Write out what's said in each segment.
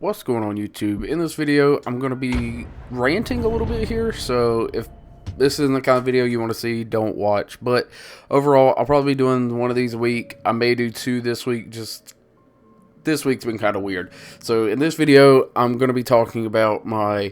What's going on YouTube? In this video, I'm going to be ranting a little bit here, so if this isn't the kind of video you want to see, don't watch. But overall, I'll probably be doing one of these a week. I may do two this week, just this week's been kind of weird. So in this video, I'm going to be talking about my,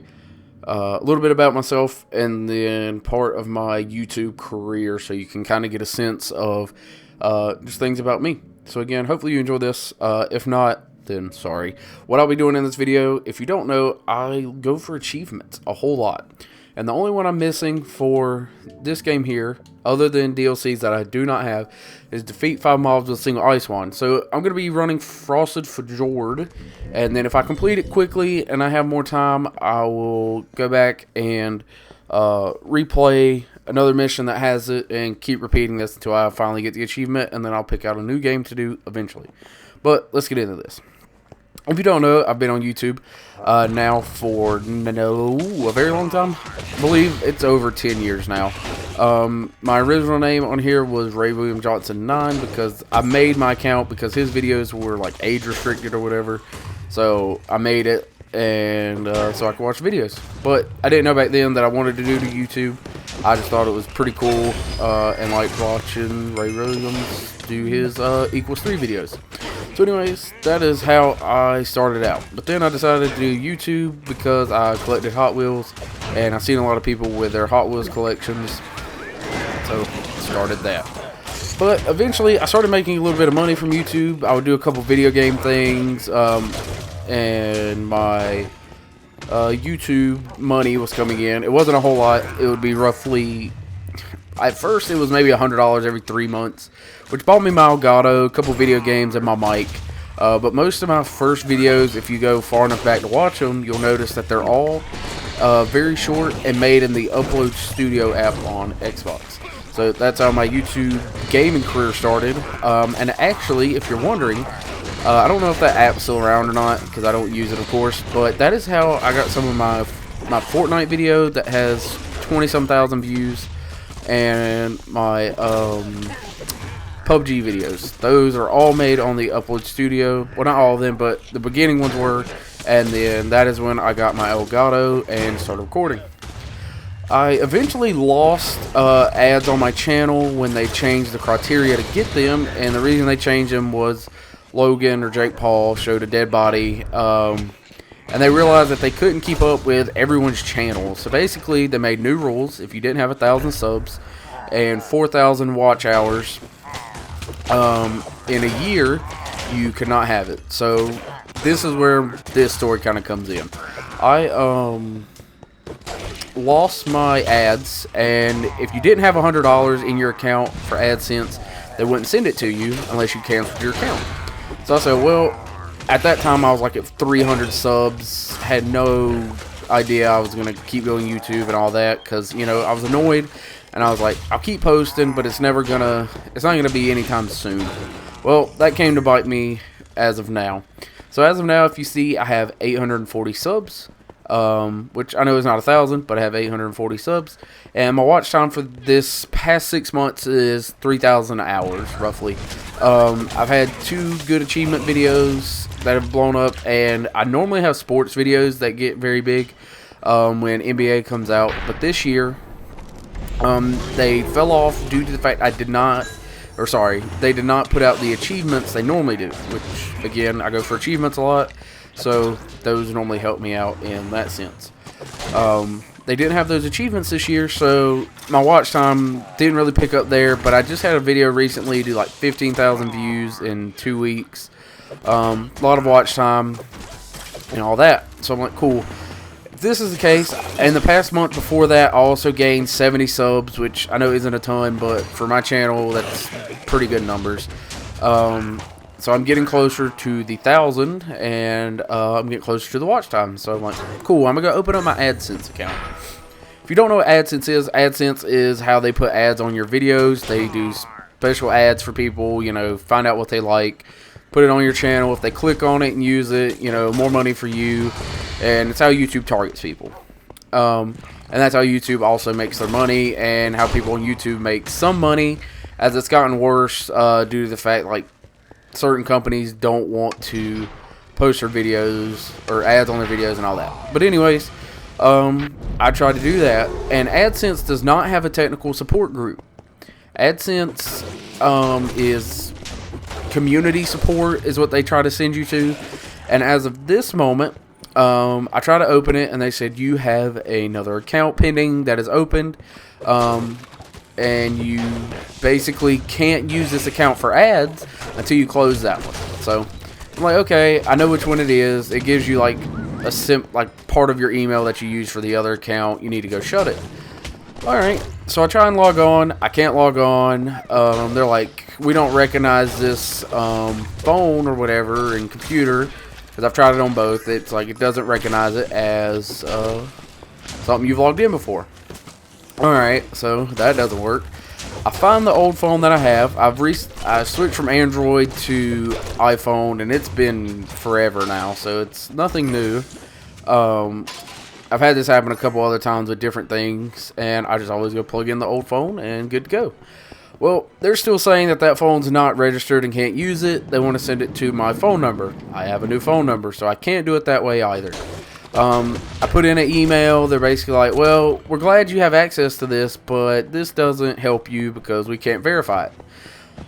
a little bit about myself and then part of my YouTube career, so you can kind of get a sense of just things about me. So again, hopefully you enjoy this. If not, then sorry. What I'll be doing in this video, if you don't know, I go for achievements a whole lot. And the only one I'm missing for this game here, other than DLCs that I do not have, is defeat 5 mobs with a single ice wand. So I'm going to be running Frosted Fjord, and then if I complete it quickly and I have more time, I will go back and replay another mission that has it and keep repeating this until I finally get the achievement, and then I'll pick out a new game to do eventually. But let's get into this. If you don't know, I've been on YouTube now for a very long time. I believe it's over 10 years now. My original name on here was Ray William Johnson 9 because I made my account because his videos were like age restricted or whatever. So I made it and so I could watch videos. But I didn't know back then that I wanted to do to YouTube. I just thought it was pretty cool and liked watching Ray Williams do his equals 3 videos. So anyways, that is how I started out. But then I decided to do YouTube because I collected Hot Wheels, and I've seen a lot of people with their Hot Wheels collections, so started that. But eventually I started making a little bit of money from YouTube. I would do a couple video game things, and my YouTube money was coming in. It wasn't a whole lot. It would be roughly, at first it was maybe $100 every 3 months, which bought me my Elgato, a couple video games, and my mic. But most of my first videos, if you go far enough back to watch them, you'll notice that they're all very short and made in the Upload Studio app on Xbox. So that's how my YouTube gaming career started. And actually, if you're wondering, I don't know if that app's still around or not, because I don't use it, of course, but that is how I got some of my Fortnite video that has 20-some thousand views, and my PUBG videos. Those are all made on the Upload Studio. Well, not all of them, but the beginning ones were, and then that is when I got my Elgato and started recording. I eventually lost ads on my channel when they changed the criteria to get them, and the reason they changed them was Logan or Jake Paul showed a dead body, and they realized that they couldn't keep up with everyone's channel. So basically they made new rules. If you didn't have 1,000 subs and 4,000 watch hours in a year, you could not have it. So this is where this story kind of comes in. I lost my ads, and if you didn't have $100 in your account for Adsense, they wouldn't send it to you unless you canceled your account. So I said, well, at that time I was like at 300 subs, had no idea I was going to keep going YouTube and all that, because, you know, I was annoyed, and I was like, I'll keep posting, but it's not going to be anytime soon. Well, that came to bite me as of now. So as of now, if you see, I have 840 subs, which I know is not 1,000, but I have 840 subs, and my watch time for this past 6 months is 3,000 hours, roughly. I've had 2 good achievement videos that have blown up, and I normally have sports videos that get very big when NBA comes out, but this year they fell off due to the fact they did not put out the achievements they normally do, which, again, I go for achievements a lot, so those normally help me out in that sense. They didn't have those achievements this year, so my watch time didn't really pick up there, but I just had a video recently do like 15,000 views in 2 weeks. A lot of watch time and all that, so I'm like, cool. If this is the case, in the past month before that, I also gained 70 subs, which I know isn't a ton, but for my channel, that's pretty good numbers. So I'm getting closer to the 1,000, and I'm getting closer to the watch time. So I'm like, cool, I'm going to go open up my Adsense account. If you don't know what AdSense is how they put ads on your videos. They do special ads for people, you know, find out what they like, put it on your channel. If they click on it and use it, you know, more money for you. And it's how YouTube targets people. And that's how YouTube also makes their money, and how people on YouTube make some money, as it's gotten worse due to the fact, like, certain companies don't want to post their videos or ads on their videos and all that. But anyways, I tried to do that, and Adsense does not have a technical support group. Adsense is community support is what they try to send you to, and as of this moment, I tried to open it, and they said you have another account pending that is opened, and you basically can't use this account for ads until you close that one. So I'm like, okay, I know which one it is. It gives you like like part of your email that you use for the other account. You need to go shut it. All right, so I try and log on. I can't log on. They're like, we don't recognize this phone or whatever and computer, because I've tried it on both. It's like it doesn't recognize it as something you've logged in before. Alright, so that doesn't work. I find the old phone that I have. I switched from Android to iPhone, and it's been forever now, so it's nothing new. I've had this happen a couple other times with different things, and I just always go plug in the old phone and good to go. Well, they're still saying that that phone's not registered and can't use it. They want to send it to my phone number. I have a new phone number, so I can't do it that way either. I put in an email. They're basically like, well, we're glad you have access to this, but this doesn't help you because we can't verify it.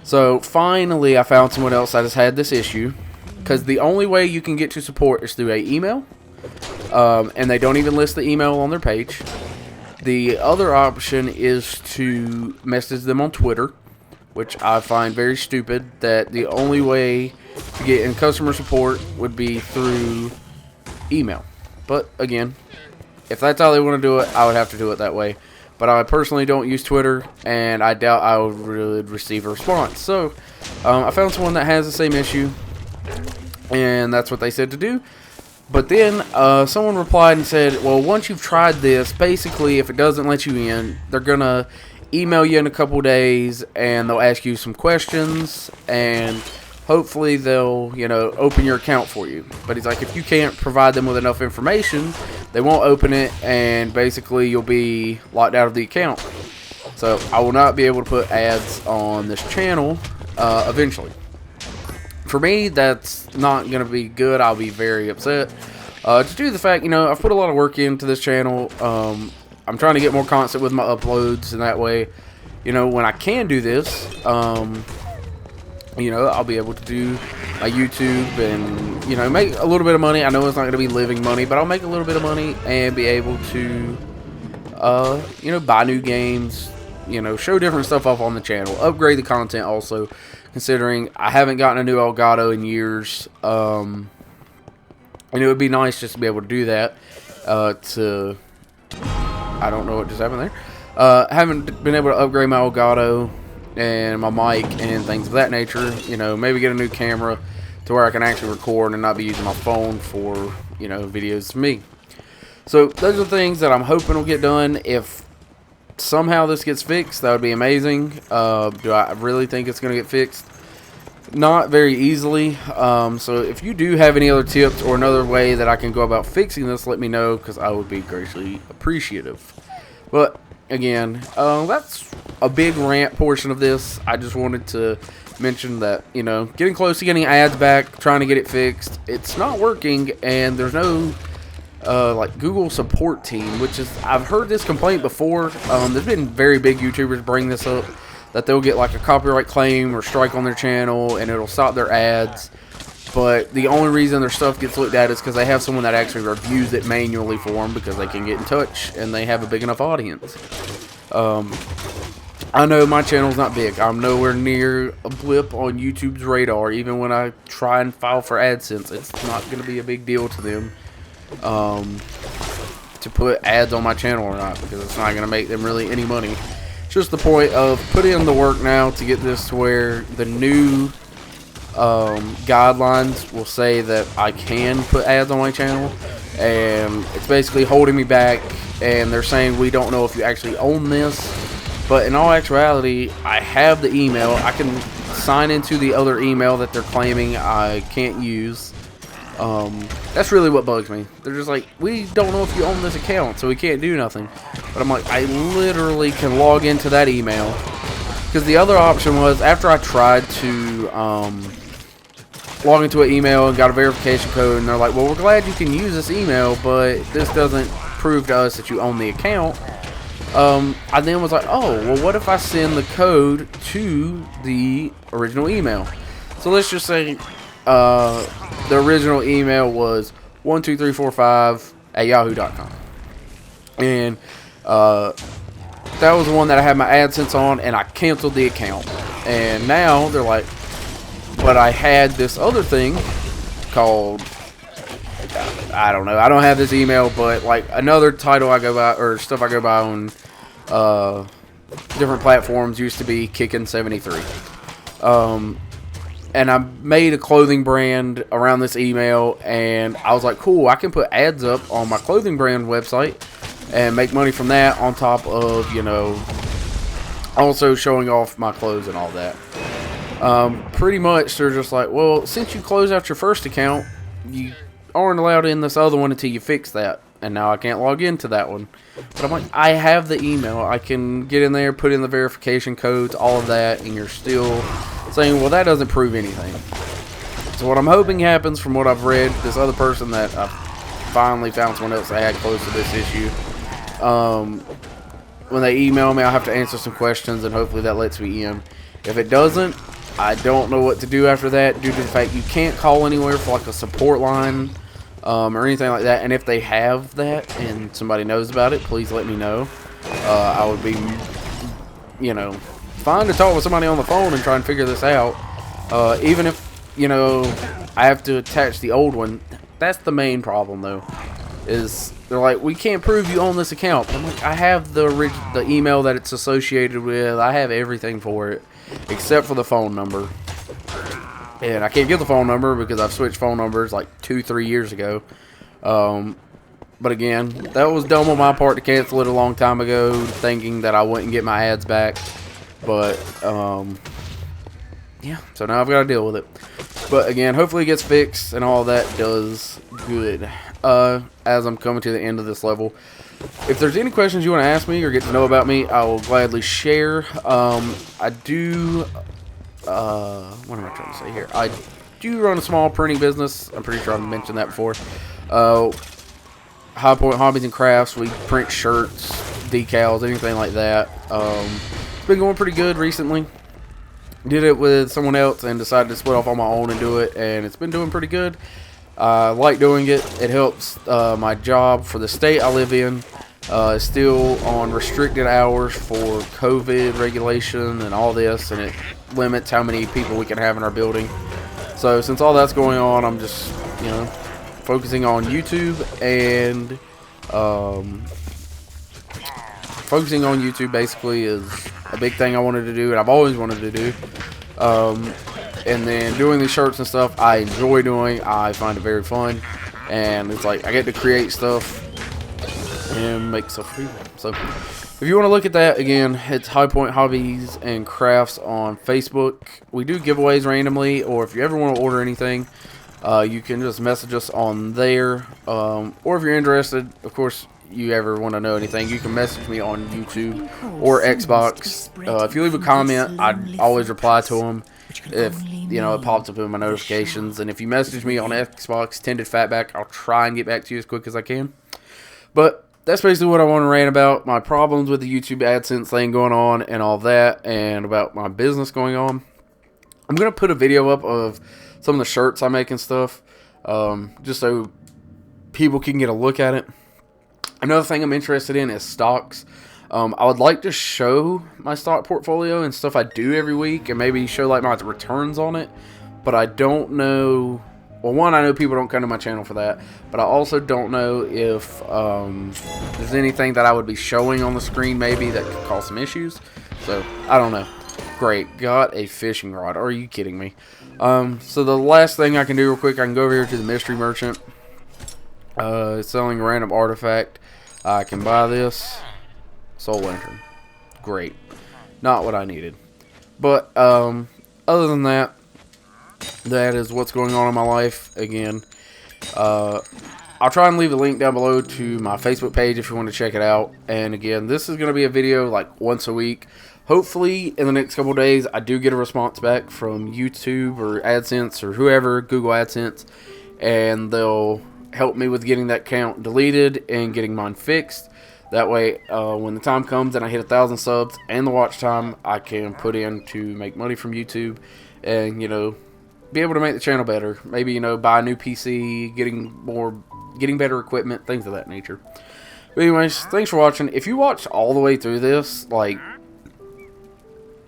So finally, I found someone else that has had this issue, because the only way you can get to support is through an email, and they don't even list the email on their page. The other option is to message them on Twitter, which I find very stupid, that the only way to get in customer support would be through email. But again, if that's how they want to do it, I would have to do it that way. But I personally don't use Twitter, and I doubt I would really receive a response. So I found someone that has the same issue, and that's what they said to do. But then someone replied and said, well, once you've tried this, basically if it doesn't let you in, they're going to email you in a couple days, and they'll ask you some questions, and hopefully they'll, open your account for you. But he's like, if you can't provide them with enough information, they won't open it, and basically you'll be locked out of the account. So I will not be able to put ads on this channel eventually. For me, that's not going to be good. I'll be very upset. Just due to the fact, I've put a lot of work into this channel. I'm trying to get more constant with my uploads, and that way, when I can do this, I'll be able to do my YouTube and, make a little bit of money. I know it's not going to be living money, but I'll make a little bit of money and be able to, buy new games, show different stuff off on the channel, upgrade the content also, considering I haven't gotten a new Elgato in years. And it would be nice just to be able to do that, I don't know what just happened there. Haven't been able to upgrade my Elgato and my mic and things of that nature. Maybe get a new camera to where I can actually record and not be using my phone for, videos to me. So those are things that I'm hoping will get done. If somehow this gets fixed, that would be amazing. Do I really think it's going to get fixed? Not very easily. So if you do have any other tips or another way that I can go about fixing this, let me know, because I would be greatly appreciative. But again, that's a big rant portion of this. I just wanted to mention that, getting close to getting ads back, trying to get it fixed. It's not working, and there's no like Google support team, which is, I've heard this complaint before. There's been very big YouTubers bring this up, that they'll get like a copyright claim or strike on their channel, and it'll stop their ads. But the only reason their stuff gets looked at is because they have someone that actually reviews it manually for them, because they can get in touch and they have a big enough audience. I know my channel's not big. I'm nowhere near a blip on YouTube's radar. Even when I try and file for AdSense, it's not going to be a big deal to them to put ads on my channel or not, because it's not going to make them really any money. It's just the point of putting in the work now to get this to where the new guidelines will say that I can put ads on my channel, and it's basically holding me back. And they're saying, we don't know if you actually own this, but in all actuality, I have the email. I can sign into the other email that they're claiming I can't use. That's really what bugs me. They're just like, we don't know if you own this account, so we can't do nothing. But I'm like, I literally can log into that email. Because the other option was, after I tried to log into an email and got a verification code, and they're like, well, we're glad you can use this email, but this doesn't prove to us that you own the account. I then was like, oh, well, what if I send the code to the original email? So let's just say the original email was 12345@yahoo.com, and that was the one that I had my AdSense on, and I canceled the account. And now they're like, but I had this other thing called, I don't know, I don't have this email, but like another title I go by, or stuff I go by on different platforms, used to be Kickin'73. And I made a clothing brand around this email, and I was like, cool, I can put ads up on my clothing brand website and make money from that, on top of, you know, also showing off my clothes and all that. Pretty much they're just like, well, since you close out your first account, you aren't allowed in this other one until you fix that, and now I can't log into that one. But I'm like, I have the email, I can get in there, put in the verification codes, all of that, and you're still saying, well, that doesn't prove anything. So what I'm hoping happens, from what I've read, this other person that I finally found someone else that had close to this issue, when they email me, I'll have to answer some questions, and hopefully that lets me in. If it doesn't, I don't know what to do after that, due to the fact you can't call anywhere for like a support line or anything like that. And if they have that and somebody knows about it, please let me know. I would be, you know, fine to talk with somebody on the phone and try and figure this out. Even if, you know, I have to attach the old one. That's the main problem, though, is they're like, we can't prove you own this account. I'm like, I have the email that it's associated with. I have everything for it, except for the phone number. And I can't get the phone number because I've switched phone numbers like 2-3 years ago. But again, that was dumb on my part to cancel it a long time ago, thinking that I wouldn't get my ads back. But yeah, so now I've got to deal with it. But again, hopefully it gets fixed and all that does good. As I'm coming to the end of this level, if there's any questions you want to ask me or get to know about me, I will gladly share. I do, what am I trying to say here? I do run a small printing business. I'm pretty sure I've mentioned that before. High Point Hobbies and Crafts. We print shirts, decals, anything like that. It's been going pretty good recently. Did it with someone else and decided to split off on my own and do it, and it's been doing pretty good. I like doing it. It helps my job for the state I live in. Still on restricted hours for COVID regulation and all this, and it limits how many people we can have in our building. So since all that's going on, I'm just, you know, focusing on YouTube, and focusing on YouTube basically is a big thing I wanted to do, and I've always wanted to do. And then doing these shirts and stuff, I enjoy doing. I find it very fun, and it's like I get to create stuff and make stuff for people. So if you want to look at that, again, it's High Point Hobbies and Crafts on Facebook. We do giveaways randomly, or if you ever want to order anything, you can just message us on there. Or if you're interested, of course, you ever want to know anything, you can message me on YouTube or Xbox. If you leave a comment, I always reply to them. If, you know, it pops up in my notifications. And if you message me on Xbox, Tended Fatback, I'll try and get back to you as quick as I can. But that's basically what I want to rant about. My problems with the YouTube AdSense thing going on and all that, and about my business going on. I'm going to put a video up of some of the shirts I make and stuff, just so people can get a look at it. Another thing I'm interested in is stocks. I would like to show my stock portfolio and stuff I do every week, and maybe show like my returns on it. But I don't know. Well, one, I know people don't come to my channel for that, but I also don't know if there's anything that I would be showing on the screen maybe that could cause some issues. So I don't know. Great, got a fishing rod. Are you kidding me? So the last thing I can do real quick, I can go over here to the mystery merchant. Selling a random artifact. I can buy this. Soul Lantern. Great. Not what I needed. But other than that, that is what's going on in my life. Again, I'll try and leave a link down below to my Facebook page if you want to check it out. And again, this is going to be a video like once a week. Hopefully, in the next couple days, I do get a response back from YouTube or Adsense or whoever, Google AdSense, and they'll help me with getting that account deleted and getting mine fixed. That way, when the time comes and I hit 1,000 subs and the watch time, I can put in to make money from YouTube and, be able to make the channel better. Maybe, buy a new PC, getting better equipment, things of that nature. But anyways, thanks for watching. If you watched all the way through this,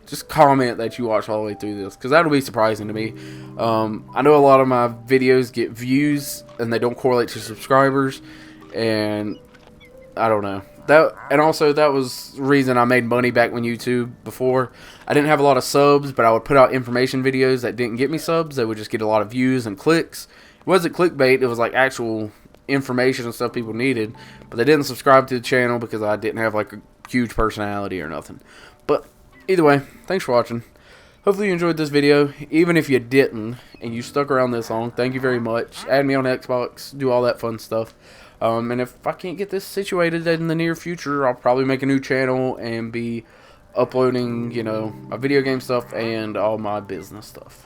just comment that you watched all the way through this, because that'll be surprising to me. I know a lot of my videos get views and they don't correlate to subscribers, and I don't know. And also that was the reason I made money back when YouTube before. I didn't have a lot of subs, but I would put out information videos that didn't get me subs. They would just get a lot of views and clicks. It wasn't clickbait, it was like actual information and stuff people needed, but they didn't subscribe to the channel because I didn't have like a huge personality or nothing. But either way, thanks for watching. Hopefully you enjoyed this video. Even if you didn't and you stuck around this long, thank you very much. Add me on Xbox, do all that fun stuff. And if I can't get this situated in the near future, I'll probably make a new channel and be uploading, my video game stuff and all my business stuff.